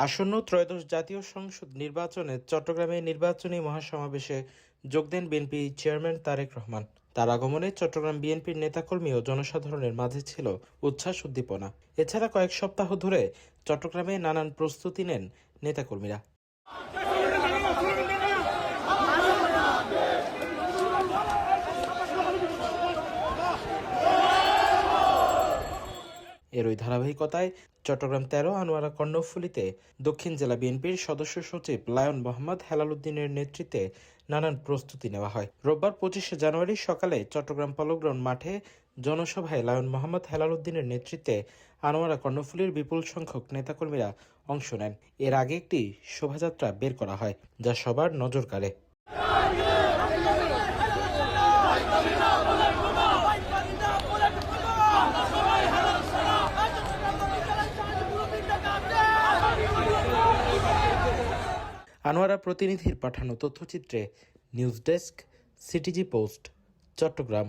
আসন্ন ত্রয়োদশ জাতীয় সংসদ নির্বাচনে চট্টগ্রামে নির্বাচনী মহাসমাবেশে যোগ দেন বিএনপি চেয়ারম্যান তারেক রহমান। তার আগমনে চট্টগ্রাম বিএনপির নেতাকর্মী ও জনসাধারণের মাঝে ছিল উচ্ছ্বাস উদ্দীপনা। এছাড়া কয়েক সপ্তাহ ধরে চট্টগ্রামে নানান প্রস্তুতি নেন নেতাকর্মীরা। এরই ধারাবাহিকতায় চট্টগ্রাম ১৩ আনোয়ারা কর্ণফুলীতে দক্ষিণ জেলা বিএনপির সদস্য সচিব লায়ন মোহাম্মদ হেলাল উদ্দিনের নেতৃত্বে নানান প্রস্তুতি নেওয়া হয়। রোববার ২৫শে জানুয়ারি সকালে চট্টগ্রাম পলোগ্রাউন্ড মাঠে জনসভায় লায়ন মোহাম্মদ হেলাল উদ্দিনের নেতৃত্বে আনোয়ারা কর্ণফুলীর বিপুল সংখ্যক নেতাকর্মীরা অংশ নেন। এর আগে একটি শোভাযাত্রা বের করা হয়, যা সবার নজর কাড়ে। আনোয়ারা প্রতিনিধির পাঠানো তথ্যচিত্রে। News desk, CTG post, Chittagong.